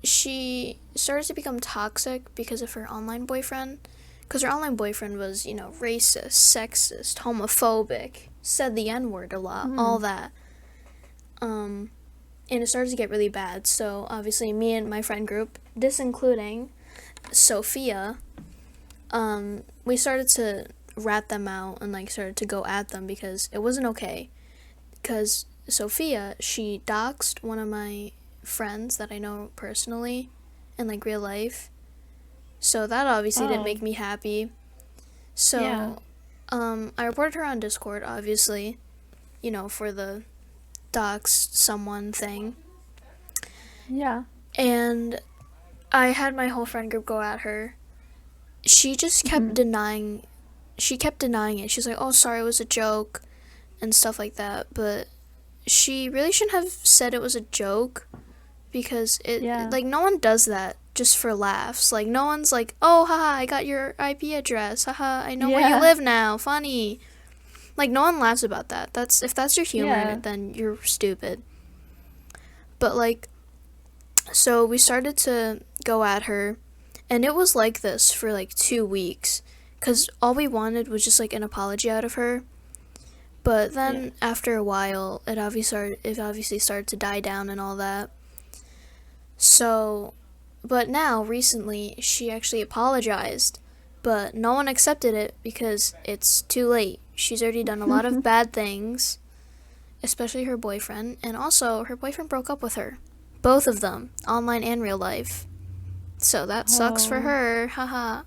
she started to become toxic because of her online boyfriend. Because her online boyfriend was, racist, sexist, homophobic, said the N-word a lot, all that. And it started to get really bad. So obviously me and my friend group, this including Sophia, we started to rat them out and like started to go at them because it wasn't okay. Because Sophia, she doxed one of my friends that I know personally in like real life. So that obviously didn't make me happy. So I reported her on Discord, obviously, for the dox someone thing.
Yeah.
And I had my whole friend group go at her. She just kept denying. She kept denying it. She's like, "Oh, sorry, it was a joke," and stuff like that. But she really shouldn't have said it was a joke, because like no one does that just for laughs. Like no one's like, "Oh, haha, I got your IP address. Haha, I know where you live now. Funny." Like no one laughs about that. If that's your humor, then you're stupid. But like, so we started to go at her. And it was like this for like 2 weeks, because all we wanted was just like an apology out of her. But then after a while, it obviously started to die down and all that. So, but now recently she actually apologized, but no one accepted it because it's too late. She's already done a lot of bad things, especially her boyfriend, and also her boyfriend broke up with her. Both of them, online and real life. So that sucks for her, haha.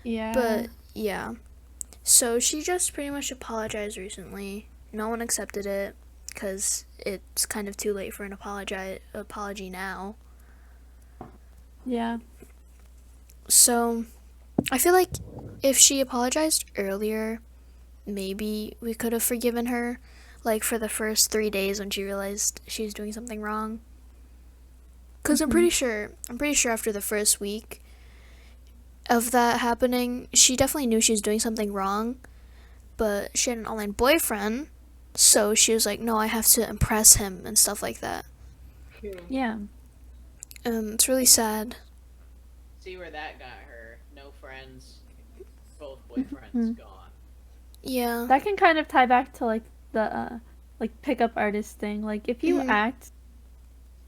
Yeah.
But, yeah. So she just pretty much apologized recently. No one accepted it, because it's kind of too late for an apology now.
Yeah.
So, I feel like if she apologized earlier, maybe we could have forgiven her, like for the first 3 days when she realized she was doing something wrong. Because I'm pretty sure after the first week of that happening, she definitely knew she was doing something wrong, but she had an online boyfriend, so she was like, no, I have to impress him and stuff like that.
Yeah.
It's really sad.
See where that got her. No friends, both boyfriends gone.
Yeah.
That can kind of tie back to like the like pickup artist thing. Like if you act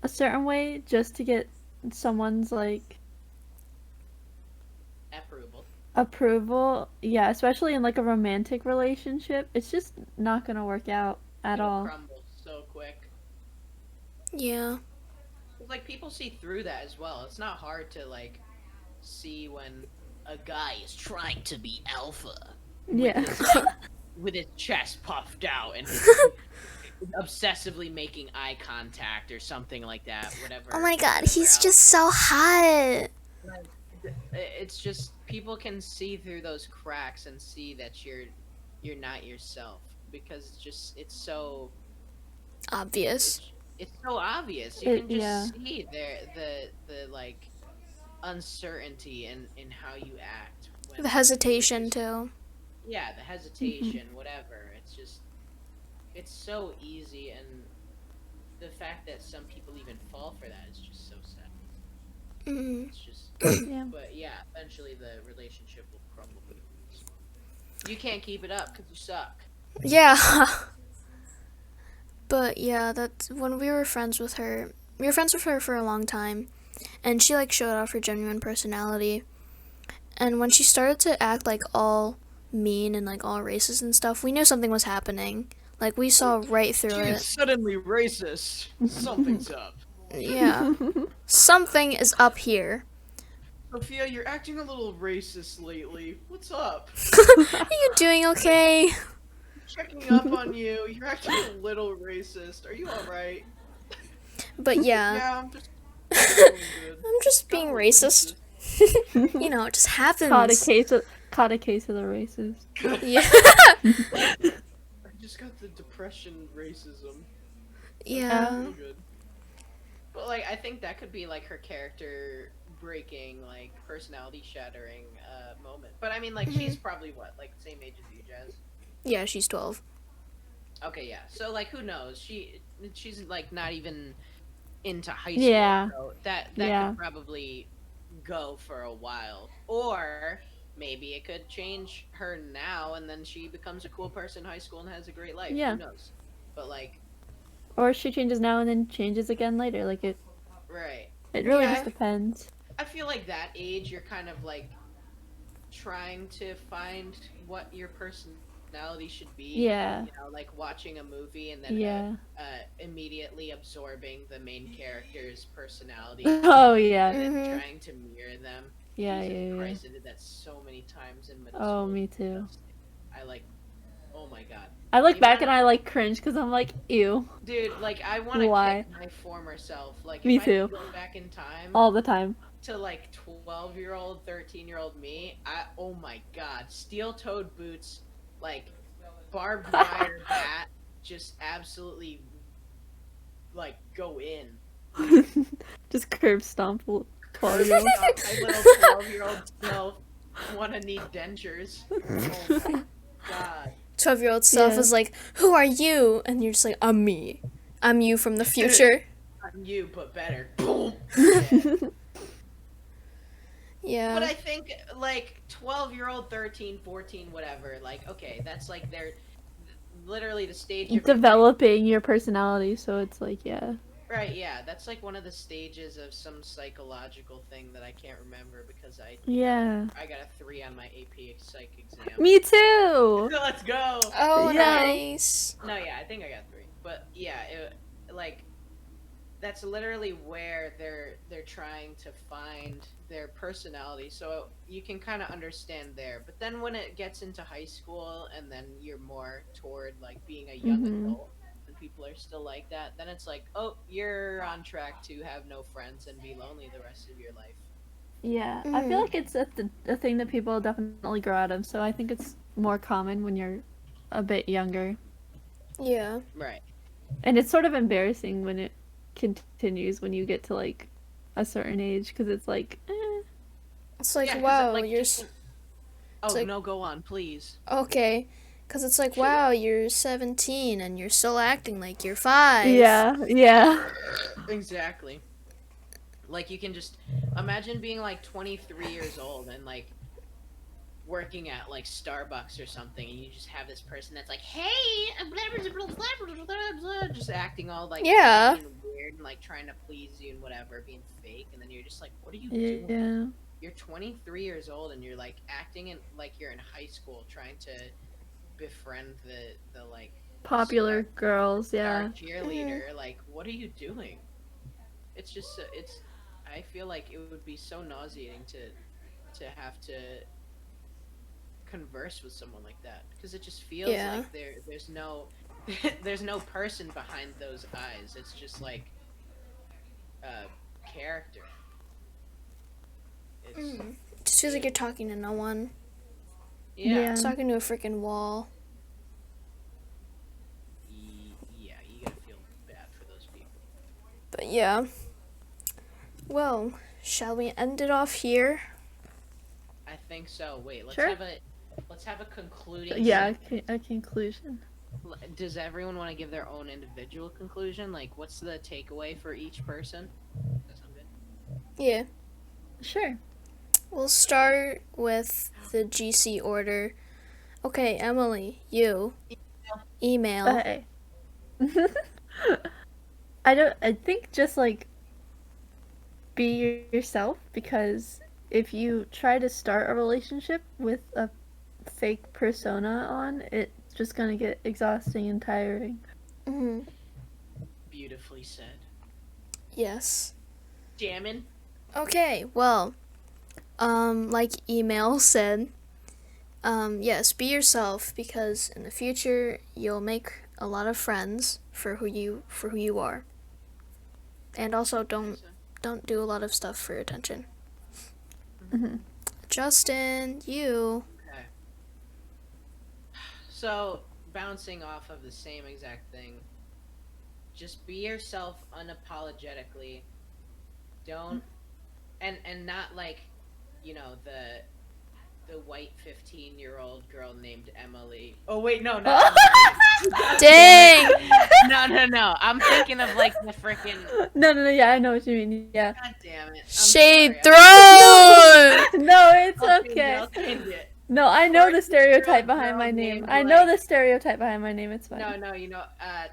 a certain way just to get someone's like approval, yeah, especially in like a romantic relationship, it's just not gonna work out at all.
Crumble so quick.
Yeah.
Like people see through that as well. It's not hard to like see when a guy is trying to be alpha. With his chest puffed out and obsessively making eye contact or something like that, whatever.
Oh my god, he's just so hot.
It's just people can see through those cracks and see that you're not yourself, because it's so
obvious.
It's so obvious. You can just see the like uncertainty in how you act.
The hesitation too.
Yeah, the hesitation, whatever. It's so easy, and the fact that some people even fall for that is just so sad. It's just, but yeah, eventually the relationship will crumble. You can't keep it up because you suck.
Yeah. But yeah, that's when we were friends with her. We were friends with her for a long time, and she like showed off her genuine personality. And when she started to act like all mean and like all racist and stuff, we knew something was happening. Like we saw right through it.
Suddenly racist. Something's up.
Yeah. Something is up here.
Sophia, you're acting a little racist lately. What's up?
Are you doing okay?
Checking up on you. You're acting a little racist. Are you alright?
But yeah.
Yeah, I'm just doing good.
I'm just
Got a
being
little
racist. You know, it just
Caught a
happens.
case of the racist.
Yeah.
I just got the depression racism.
Yeah.
Real good.
But like, I think that could be like her character breaking, like personality shattering moment. But I mean, like, she's probably what, like, same age as you, Jazz?
Yeah, she's 12.
Okay, yeah. So like, who knows? She's like not even into high school.
Yeah.
So that
Yeah.
could probably go for a while, or maybe it could change her now, and then she becomes a cool person in high school and has a great life.
Yeah.
Who knows? But like,
Or she changes now and then changes again later. Like it
right.
really
Yeah,
just depends.
I feel like that age, you're kind of like trying to find what your personality should be.
Yeah.
You know, like watching a movie and then
Yeah.
immediately absorbing the main character's personality
Oh yeah.
and then
Mhm.
trying to mirror them.
Yeah,
Jesus
yeah.
Christ, I did that so many times in middle
Oh,
school.
me too.
I like, oh my god.
I look
The
back and
amount
I like cringe because I'm like, ew,
Dude, like, I want to
Why?
kick my former self. Like,
Me
if I
too.
could go back in time
all the time.
to, like, 12-year-old, 13-year-old me, oh my god. Steel-toed boots, like, barbed wire bat, just absolutely, like, go in.
Just curb stomp. 12
My little 12-year-old self wanna need dentures. Oh my god.
12-year-old self
Yeah.
is like, who are you? And you're just like, I'm me. I'm you from the future.
I'm you, but better. Boom!
Yeah.
But I think, like, 12-year-old, 13, 14, whatever, like, okay, that's, like, they're literally the stage of...
Developing your personality, so it's like, yeah.
Right, yeah, that's, like, one of the stages of some psychological thing that I can't remember because I got a 3 on my AP Psych exam.
Me too!
Let's go!
Oh,
Yeah.
nice.
No, yeah, I think I got 3. But, yeah, like, that's literally where they're trying to find their personality, so you can kind of understand there. But then when it gets into high school and then you're more toward like being a young adult and people are still like that, then it's like, oh, you're on track to have no friends and be lonely the rest of your life.
Yeah, I feel like it's a thing that people definitely grow out of, so I think it's more common when you're a bit younger.
Yeah.
Right.
And it's sort of embarrassing when it continues when you get to like a certain age, because it's like,
It's like,
Yeah, 'cause
wow,
like,
you're...
Oh,
like-
no, go on, please.
Okay. Because it's like, wow, you're 17 and you're still acting like you're 5.
yeah.
Exactly. Like, you can just imagine being like 23 years old and like working at like Starbucks or something, and you just have this person that's like, "Hey," just acting all like
Yeah.
fake and weird and like trying to please you and whatever, being fake, and then you're just like, "What are you doing?"
Yeah.
You're 23 years old and you're like acting in like you're in high school, trying to befriend the like
Popular
star-
girls,
star
yeah.
cheerleader. Like, what are you doing? It's just it's. I feel like it would be so nauseating to have to converse with someone like that, because it just feels
Yeah.
like there's no there's no person behind those eyes. It's just like character. It's
It just feels like you're talking to no one.
yeah.
It's talking to a freaking wall.
Yeah, you gotta feel bad for those people.
But yeah. Well, shall we end it off here?
I think so. Wait,
Sure.
let's have a concluding.
Yeah,
segment.
a conclusion.
Does everyone want to give their own individual conclusion? Like, what's the takeaway for each person? Does that sound good?
Yeah.
Sure.
We'll start with the GC order. Okay, Emily, you. Email.
Okay. I think just like be yourself, because if you try to start a relationship with a fake persona on, it's just gonna get exhausting and tiring.
hmm
Beautifully said.
Yes.
Jamming.
Okay, well, like email said, yes, be yourself because in the future you'll make a lot of friends for who you are. And also don't do a lot of stuff for attention.
Mm-hmm.
Justin, you.
Okay. So, bouncing off of the same exact thing, just be yourself unapologetically. Don't and not like, the white 15-year-old girl named Emily. Oh wait, no, not Emily.
Dang.
No. I'm thinking of like the freaking.
No, yeah, I know what you mean. Yeah.
God damn it. I'm
Shade
sorry.
thrown.
No, it's
I'll change it,
okay.
I'll change it.
No, I know the
14-year-old
stereotype behind my
girl
name.
named,
I know
like-
the stereotype behind my name. It's fine.
No,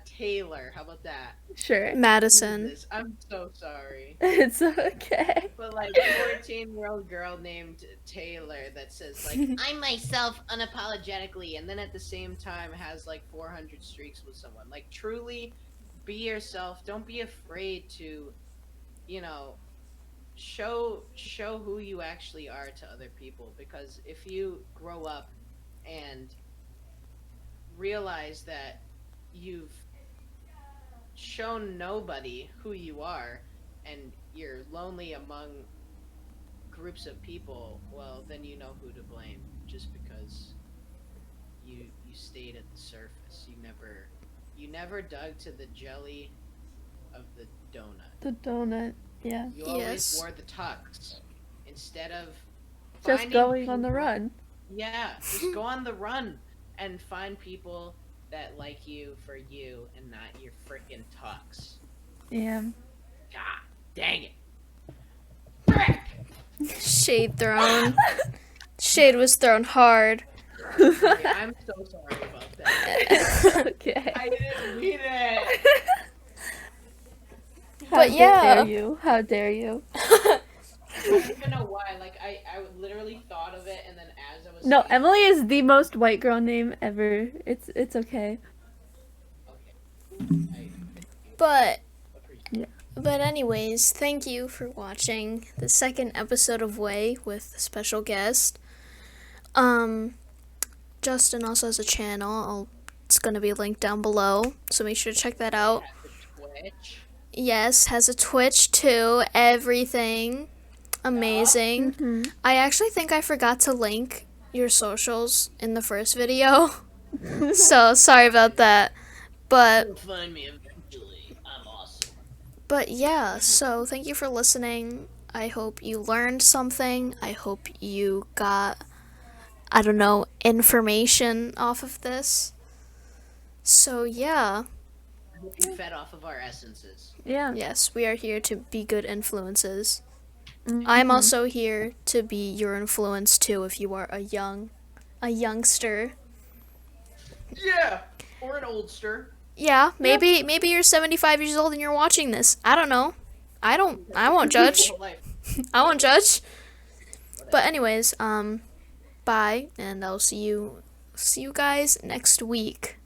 Taylor. How about that?
Sure.
Madison.
Jesus, I'm so sorry.
It's okay.
But like 14-year-old girl named Taylor that says like I'm myself unapologetically, and then at the same time has like 400 streaks with someone. Like truly, be yourself. Don't be afraid to, show who you actually are to other people. Because if you grow up and realize that you've shown nobody who you are, and you're lonely among groups of people, well, then you know who to blame. Just because you stayed at the surface, you never dug to the jelly of the donut.
The donut. Yeah.
You always
Yes.
wore the tux instead of
Just
finding
going on the
people-
run.
Yeah, just go on the run and find people that like you for you and not your freaking tux.
Yeah.
God dang it. Frick!
Shade thrown. Shade was thrown hard.
Okay, I'm so sorry about that.
Okay.
I didn't mean it.
But yeah.
Dare you? How dare you?
I don't even know why. Like I literally thought of it, and then as I was
No,
saying,
Emily is the most white girl name ever. It's okay.
okay.
But
Appreciate it.
But anyways, thank you for watching the second episode of Way with a special guest. Justin also has a channel. It's gonna be linked down below, so make sure to check that out.
At the Twitch.
Yes, has a Twitch too. Everything amazing.
Mm-hmm.
I actually think I forgot to link your socials in the first video, so sorry about that. But
You'll find me eventually. I'm awesome.
But yeah, so thank you for listening. I hope you learned something. I hope you got, I don't know, information off of this. So yeah,
I hope you fed off of our essences.
Yeah.
yes, we are here to be good influences.
Mhm.
I'm also here to be your influence too if you are a youngster.
Yeah, or an oldster.
Yeah, maybe you're 75 years old and you're watching this. I don't know. I won't judge.
Whole life.
I won't judge. But anyways, bye, and I'll see you guys next week.